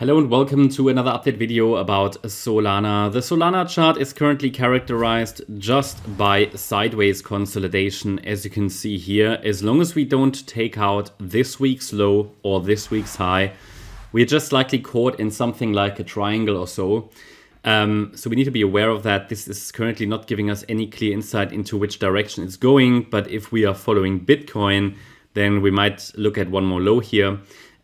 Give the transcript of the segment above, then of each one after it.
Hello and welcome to another update video about Solana. The Solana chart is currently characterized just by sideways consolidation, as you can see here. As long as we don't take out this week's low or this week's high, we're just likely caught in something like a triangle or so. So we need to be aware of that. This is currently not giving us any clear insight into which direction it's going. But if we are following Bitcoin, then we might look at one more low here.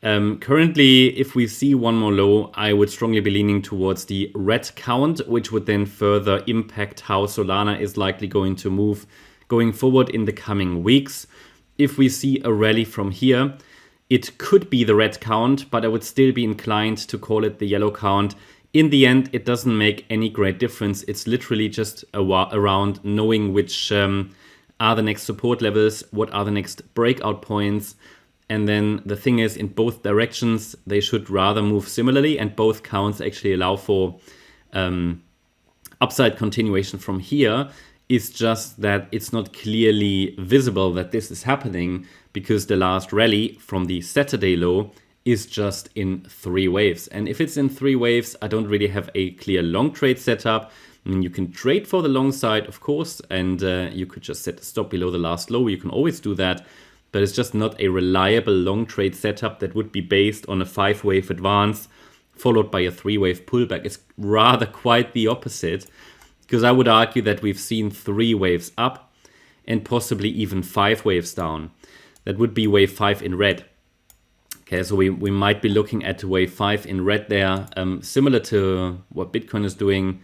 Currently, if we see one more low, I would strongly be leaning towards the red count, which would then further impact how Solana is likely going to move going forward in the coming weeks. If we see a rally from here, it could be the red count, but I would still be inclined to call it the yellow count. In the end, it doesn't make any great difference. It's literally just around knowing which are the next support levels, what are the next breakout points. And then the thing is, in both directions, they should rather move similarly, and both counts actually allow for upside continuation from here. It's just that it's not clearly visible that this is happening because the last rally from the Saturday low is just in 3 waves. And if it's in 3 waves, I don't really have a clear long trade setup. I mean, you can trade for the long side, of course, and you could just set a stop below the last low. You can always do that. But it's just not a reliable long trade setup that would be based on a 5-wave advance followed by a 3-wave pullback. It's rather quite the opposite, because I would argue that we've seen 3 waves up and possibly even 5 waves down. That would be wave 5 in red. Okay, so we might be looking at wave 5 in red there, similar to what Bitcoin is doing.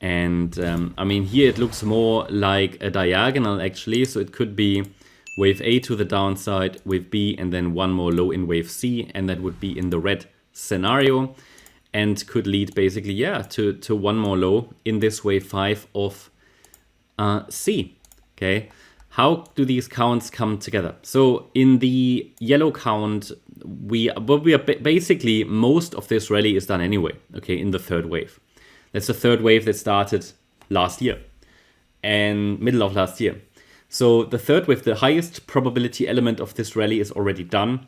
And I mean, here it looks more like a diagonal actually, so it could be wave A to the downside, wave B, and then one more low in wave C, and that would be in the red scenario, and could lead basically, to one more low in this wave 5 of C. Okay, how do these counts come together? So in the yellow count, basically most of this rally is done anyway. Okay, in the 3rd wave. That's the 3rd wave that started last year and middle of last year. So the 3rd wave, the highest probability element of this rally, is already done.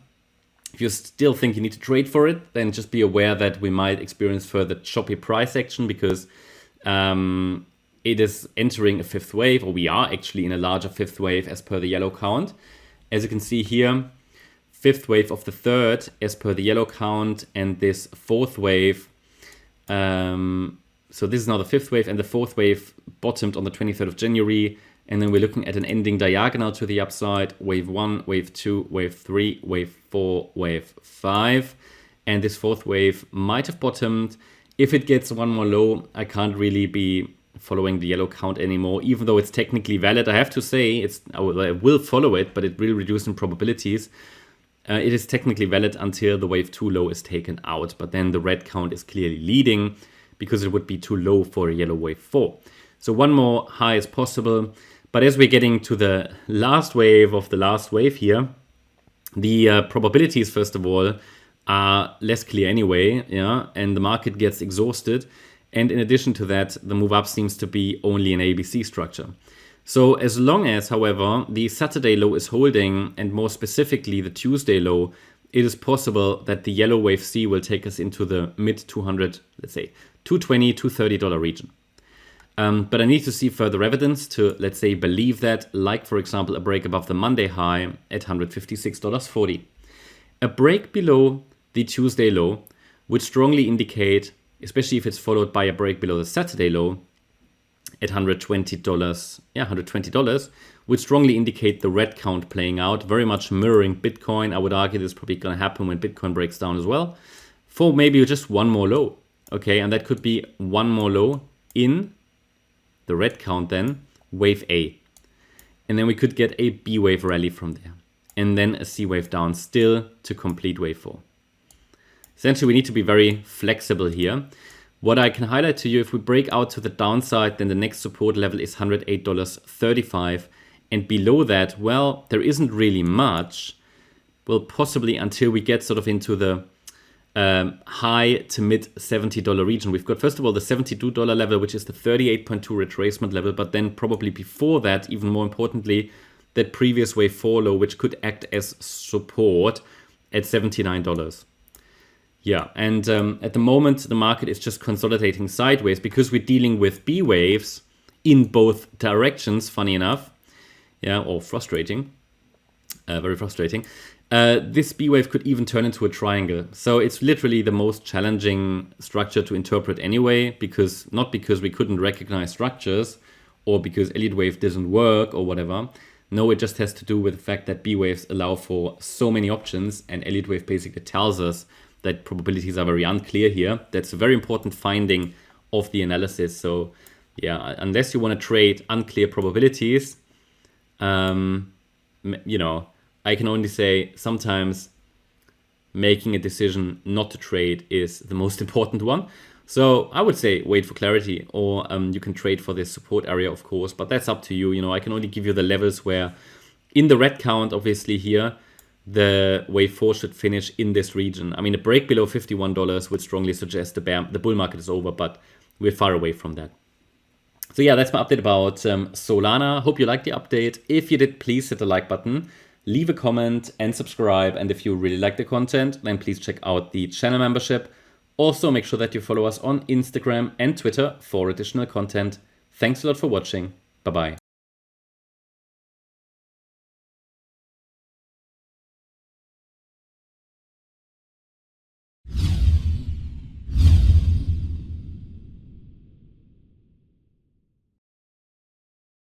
If you still think you need to trade for it, then just be aware that we might experience further choppy price action because it is entering a 5th wave, or we are actually in a larger 5th wave as per the yellow count. As you can see here, 5th wave of the 3rd as per the yellow count, and this 4th wave. So this is now the 5th wave, and the 4th wave bottomed on the 23rd of January. And then we're looking at an ending diagonal to the upside, wave 1, wave 2, wave 3, wave 4, wave 5. And this 4th wave might have bottomed. If it gets one more low, I can't really be following the yellow count anymore, even though it's technically valid. I have to say, I will follow it, but it will reduce in probabilities. It is technically valid until the wave 2 low is taken out, but then the red count is clearly leading because it would be too low for a yellow wave 4. So one more high is possible. But as we're getting to the last wave of the last wave here, the probabilities, first of all, are less clear anyway, and the market gets exhausted. And in addition to that, the move up seems to be only an ABC structure. So as long as, however, the Saturday low is holding, and more specifically the Tuesday low, it is possible that the yellow wave C will take us into the mid 200, let's say, $220, $230 region. But I need to see further evidence to, let's say, believe that, like, for example, a break above the Monday high at $156.40. A break below the Tuesday low would strongly indicate, especially if it's followed by a break below the Saturday low at $120, would strongly indicate the red count playing out, very much mirroring Bitcoin. I would argue this is probably going to happen when Bitcoin breaks down as well, for maybe just one more low. Okay, and that could be one more low in the red count, then wave A, and then we could get a B wave rally from there, and then a C wave down still to complete wave 4. Essentially, we need to be very flexible here. What I can highlight to you, if we break out to the downside, then the next support level is $108.35, and below that, well, there isn't really much. Well, possibly until we get sort of into the high to mid $70 region. We've got, first of all, the $72 level, which is the 38.2 retracement level, but then probably before that, even more importantly, that previous wave 4 low, which could act as support at $79. Yeah, and at the moment, the market is just consolidating sideways because we're dealing with B waves in both directions, funny enough. Yeah, or frustrating. Very frustrating. This B wave could even turn into a triangle. So it's literally the most challenging structure to interpret anyway, because not because we couldn't recognize structures or because Elliott wave doesn't work or whatever. No, it just has to do with the fact that B waves allow for so many options, and Elliott wave basically tells us that probabilities are very unclear here. That's a very important finding of the analysis. So yeah, unless you want to trade unclear probabilities, you know, I can only say sometimes making a decision not to trade is the most important one. So I would say wait for clarity, or you can trade for this support area, of course, but that's up to you. You know, I can only give you the levels where in the red count, obviously here, the wave 4 should finish in this region. I mean, a break below $51 would strongly suggest the bull market is over, but we're far away from that. So yeah, that's my update about Solana. Hope you liked the update. If you did, please hit the like button, leave a comment and subscribe. And if you really like the content, then please check out the channel membership. Also, make sure that you follow us on Instagram and Twitter for additional content. Thanks a lot for watching. Bye-bye.